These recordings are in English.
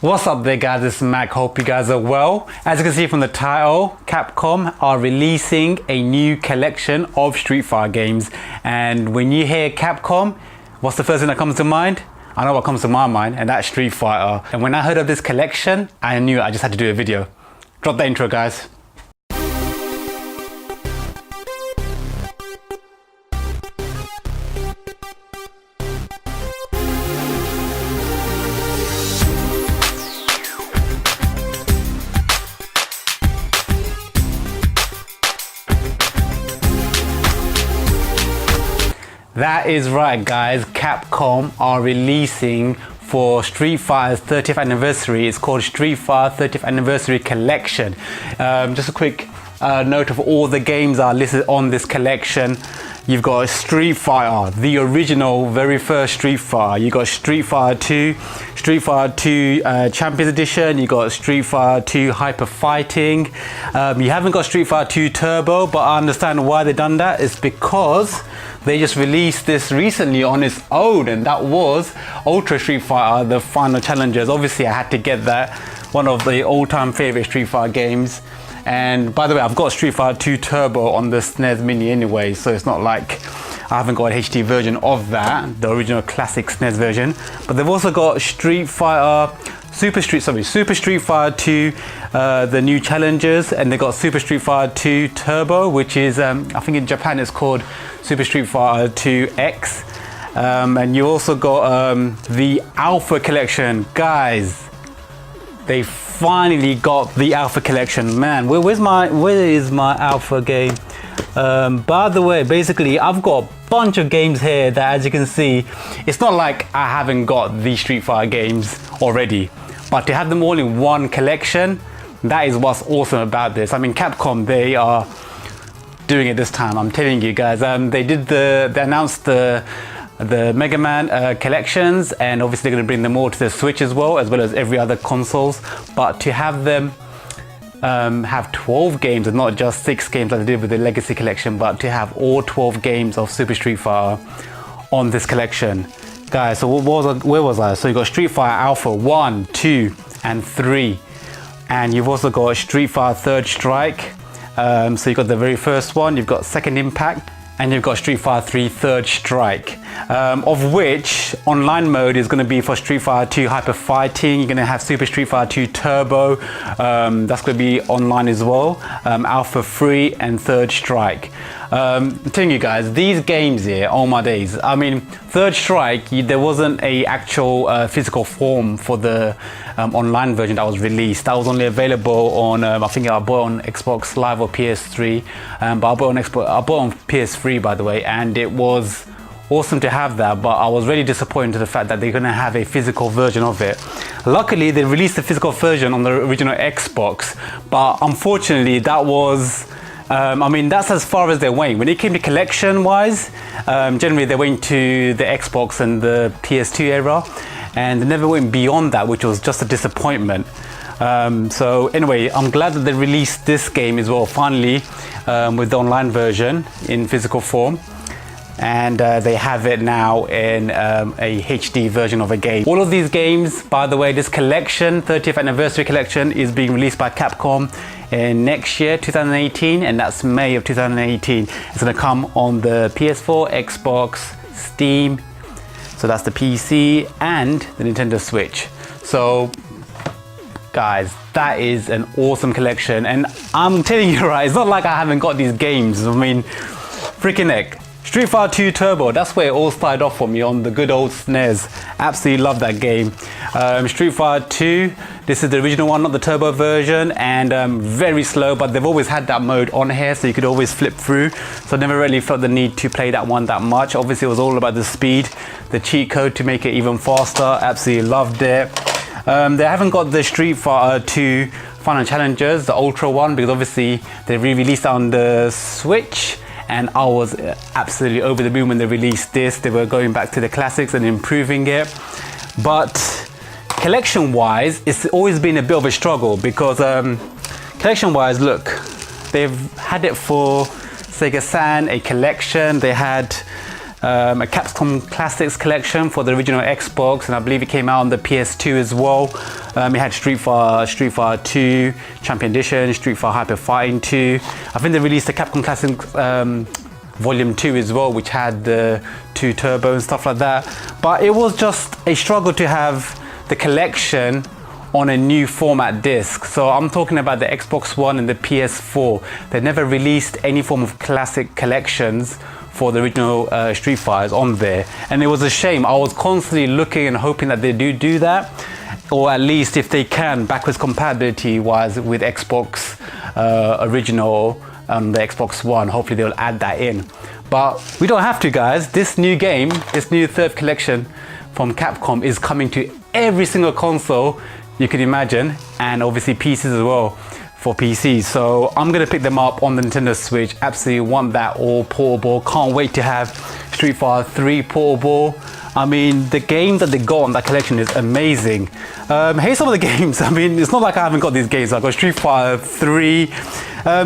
What's up there guys, it's Mac, hope you guys are well. As you can see from the title, Capcom are releasing a new collection of Street Fighter games, and when you hear Capcom, what's the first thing that comes to mind? I know what comes to my mind, and that's Street Fighter. And when I heard of this collection, I knew I just had to do a video. Drop the intro guys. That is right guys, Capcom are releasing for Street Fighter's 30th anniversary. It's called Street Fighter 30th Anniversary Collection. Just a quick note of all the games are listed on this collection. You've got Street Fighter, the original, very first Street Fighter. You got Street Fighter 2, Street Fighter 2 Champions Edition. You got Street Fighter 2 Hyper Fighting. You haven't got Street Fighter 2 Turbo, but I understand why they done that. It's because they just released this recently on its own, and that was Ultra Street Fighter, the final challengers. Obviously, I had to get that, one of the all-time favorite Street Fighter games. And by the way, I've got Street Fighter 2 Turbo on the SNES Mini anyway, so it's not like I haven't got an HD version of that, the original classic SNES version. But they've also got Street Fighter, Super Street Fighter 2, the new challengers, and they got Super Street Fighter 2 Turbo, which is, I think in Japan it's called Super Street Fighter 2 X. And you also got the Alpha Collection. Guys, they finally got the Alpha Collection. Man, where is my Alpha game? By the way, basically I've got a bunch of games here that, as you can see, it's not like I haven't got the Street Fighter games already, but to have them all in one collection, that is what's awesome about this. I mean, Capcom, they are doing it this time, I'm telling you guys. They announced the Mega Man collections, and obviously they're going to bring them all to the Switch as well as every other consoles. But to have them have 12 games and not just 6 games like they did with the Legacy collection, but to have all 12 games of Super Street Fighter on this collection. Guys, so where was I? So you got Street Fighter Alpha 1, 2 and 3, and you've also got Street Fighter Third Strike. So you got the very first one, you've got Second Impact, and you've got Street Fighter 3 Third Strike, of which online mode is going to be for Street Fighter 2 Hyper Fighting. You're going to have Super Street Fighter 2 Turbo, that's going to be online as well, Alpha 3 and Third Strike. I'm telling you guys, these games here, oh my days. I mean, Third Strike, there wasn't a actual physical form for the online version that was released. That was only available on, I think I bought on Xbox Live or PS3, but I bought on PS3 by the way, and it was awesome to have that, but I was really disappointed to the fact that they're going to have a physical version of it. Luckily, they released the physical version on the original Xbox, but unfortunately that was, I mean, that's as far as they went. When it came to collection wise, generally they went to the Xbox and the PS2 era, and they never went beyond that, which was just a disappointment. So anyway, I'm glad that they released this game as well, finally, with the online version in physical form. And they have it now in a HD version of a game. All of these games, by the way, this collection, 30th anniversary collection, is being released by Capcom in next year, 2018, and that's May of 2018. It's going to come on the PS4, Xbox, Steam, so that's the PC, and the Nintendo Switch. So guys, that is an awesome collection, and I'm telling you, right, it's not like I haven't got these games. I mean, freaking heck. Street Fighter 2 Turbo, that's where it all started off for me, on the good old SNES. Absolutely love that game. Street Fighter 2, this is the original one, not the Turbo version, and very slow, but they've always had that mode on here, so you could always flip through. So I never really felt the need to play that one that much. Obviously it was all about the speed, the cheat code to make it even faster. Absolutely loved it. They haven't got the Street Fighter 2 Final Challengers, the Ultra one, because obviously they re-released on the Switch, and I was absolutely over the moon when they released this. They were going back to the classics and improving it. But collection wise, it's always been a bit of a struggle, because collection wise, look, they've had it for Sega Saturn, a collection. They had a Capcom Classics collection for the original Xbox, and I believe it came out on the PS2 as well. It had Street Fighter 2 Champion Edition, Street Fighter Hyper Fighting 2. I think they released the Capcom Classics Volume 2 as well, which had the 2 Turbo and stuff like that. But it was just a struggle to have the collection on a new format disc. So I'm talking about the Xbox One and the PS4. They never released any form of classic collections for the original Street Fighters on there, and it was a shame. I was constantly looking and hoping that they do that, or at least if they can, backwards compatibility wise with Xbox original on the Xbox One, hopefully they'll add that in. But we don't have to, guys. This new game, this new third collection from Capcom is coming to every single console you can imagine, and obviously PCs as well, for PCs. So I'm gonna pick them up on the Nintendo Switch. Absolutely want that all portable. Can't wait to have Street Fighter 3 portable. I mean, the games that they got on that collection is amazing. Here's some of the games. I mean, it's not like I haven't got these games. I've got Street Fighter 3,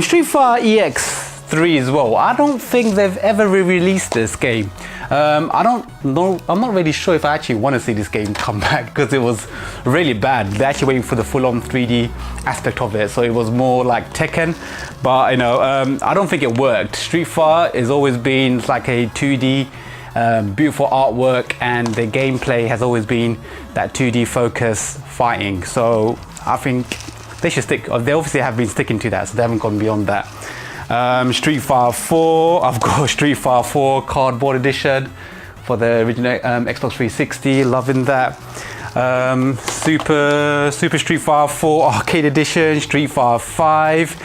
Street Fighter EX3 as well. I don't think they've ever re-released this game. I don't know, I'm not really sure if I actually want to see this game come back, because it was really bad. They're actually waiting for the full-on 3D aspect of it, so it was more like Tekken. But you know, I don't think it worked. Street Fighter has always been like a 2D, beautiful artwork, and the gameplay has always been that 2D focus fighting. So I think they should stick, they obviously have been sticking to that, so they haven't gone beyond that. Street Fighter 4, I've got Street Fighter 4 cardboard edition for the original Xbox 360, loving that. Super Street Fighter 4 arcade edition, Street Fighter 5.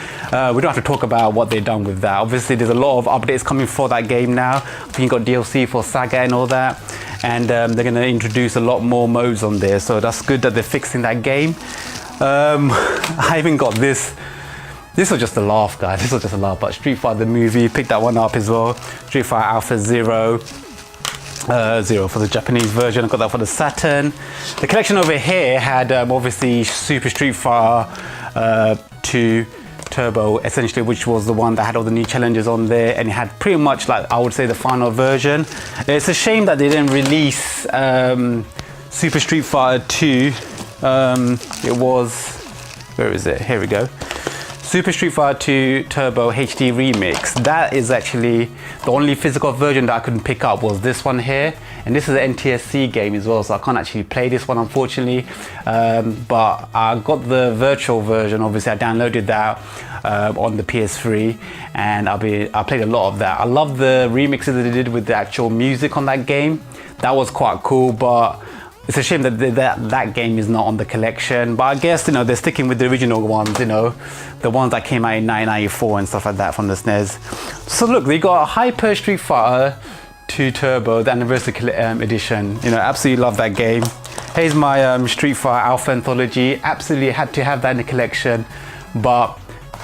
We don't have to talk about what they've done with that. Obviously there's a lot of updates coming for that game now. I think you got DLC for Saga and all that, and they're going to introduce a lot more modes on there, so that's good that they're fixing that game. I even got this. This was just a laugh, guys. This was just a laugh. But Street Fighter the movie, picked that one up as well. Street Fighter Alpha Zero. Zero for the Japanese version. I got that for the Saturn. The collection over here had obviously Super Street Fighter 2 Turbo, essentially, which was the one that had all the new challenges on there, and it had pretty much, like, I would say, the final version. It's a shame that they didn't release Super Street Fighter 2. It was, where is it? Here we go. Super Street Fighter 2 Turbo HD Remix. That is actually the only physical version that I couldn't pick up, was this one here. And this is an NTSC game as well, so I can't actually play this one, unfortunately. But I got the virtual version. Obviously I downloaded that on the PS3, and I played a lot of that. I love the remixes that they did with the actual music on that game. That was quite cool, but it's a shame that that game is not on the collection. But I guess, you know, they're sticking with the original ones, you know, the ones that came out in 1994 and stuff like that from the SNES. So look, they got a Hyper Street Fighter 2 Turbo, the anniversary edition. You know, absolutely love that game. Here's my Street Fighter Alpha Anthology. Absolutely had to have that in the collection. But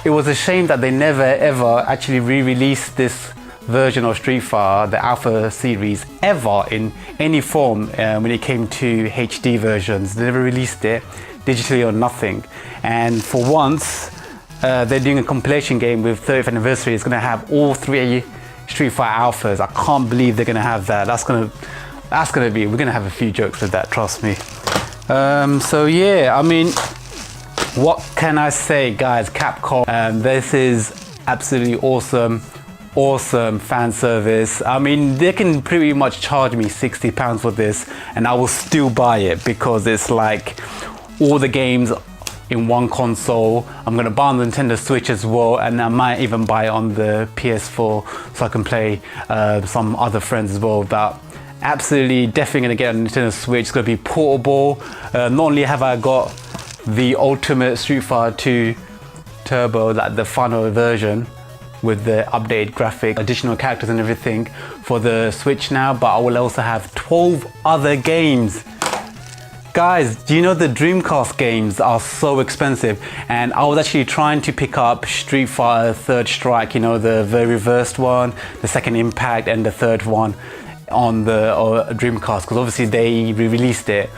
it was a shame that they never ever actually re-released this version of Street Fighter, the Alpha series, ever in any form when it came to HD versions. They never released it digitally or nothing. And for once, they're doing a compilation game with 30th anniversary. It's going to have all 3 Street Fighter Alphas. I can't believe they're going to have that. That's going to be, we're going to have a few jokes with that, trust me. So yeah, I mean, what can I say, guys? Capcom, this is absolutely awesome. Awesome fan service. I mean, they can pretty much charge me £60 for this and I will still buy it, because it's like all the games in one console. I'm gonna buy on the Nintendo Switch as well, and I might even buy it on the PS4 so I can play some other friends as well. But absolutely definitely gonna get on Nintendo Switch. It's gonna be portable. Not only have I got the ultimate Street Fighter 2 Turbo, like the final version with the updated graphic, additional characters and everything for the Switch now, but I will also have 12 other games. Guys, do you know the Dreamcast games are so expensive? And I was actually trying to pick up Street Fighter Third Strike, you know, the very reversed one, the Second Impact, and the third one on the Dreamcast, because obviously they re-released it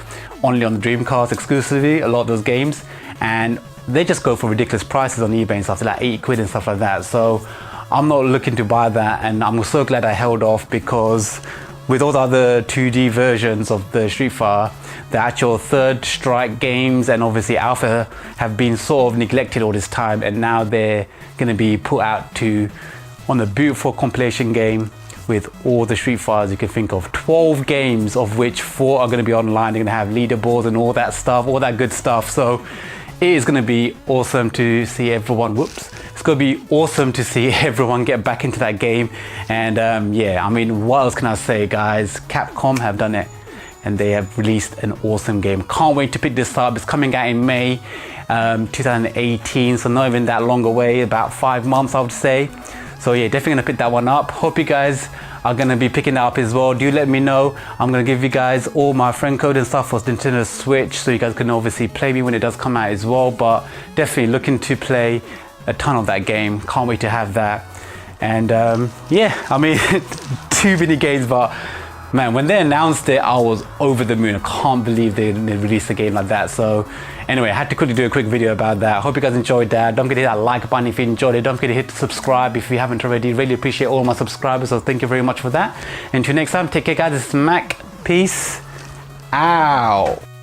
only on the Dreamcast exclusively, a lot of those games, and they just go for ridiculous prices on eBay and stuff, like 80 quid and stuff like that. So I'm not looking to buy that, and I'm so glad I held off, because with all the other 2D versions of the Street Fighter, the actual Third Strike games and obviously Alpha have been sort of neglected all this time, and now they're going to be put out on a beautiful compilation game with all the Street Fighters you can think of. 12 games, of which 4 are going to be online. They're going to have leaderboards and all that stuff, all that good stuff. So it is going to be awesome to see everyone, it's going to be awesome to see everyone get back into that game. And yeah, I mean, what else can I say, guys? Capcom have done it, and they have released an awesome game. Can't wait to pick this up. It's coming out in May 2018, so not even that long away, about 5 months I would say. So yeah, definitely gonna pick that one up. Hope you guys are gonna be picking that up as well. Do let me know. I'm gonna give you guys all my friend code and stuff for Nintendo Switch, so you guys can obviously play me when it does come out as well. But definitely looking to play a ton of that game. Can't wait to have that. And yeah, I mean, too many games, but man, when they announced it, I was over the moon. I can't believe they released a game like that. So anyway, I had to quickly do a quick video about that. Hope you guys enjoyed that. Don't forget to hit that like button if you enjoyed it. Don't forget to hit subscribe if you haven't already. Really appreciate all my subscribers, so thank you very much for that. Until next time, take care guys. This is Mac. Peace out.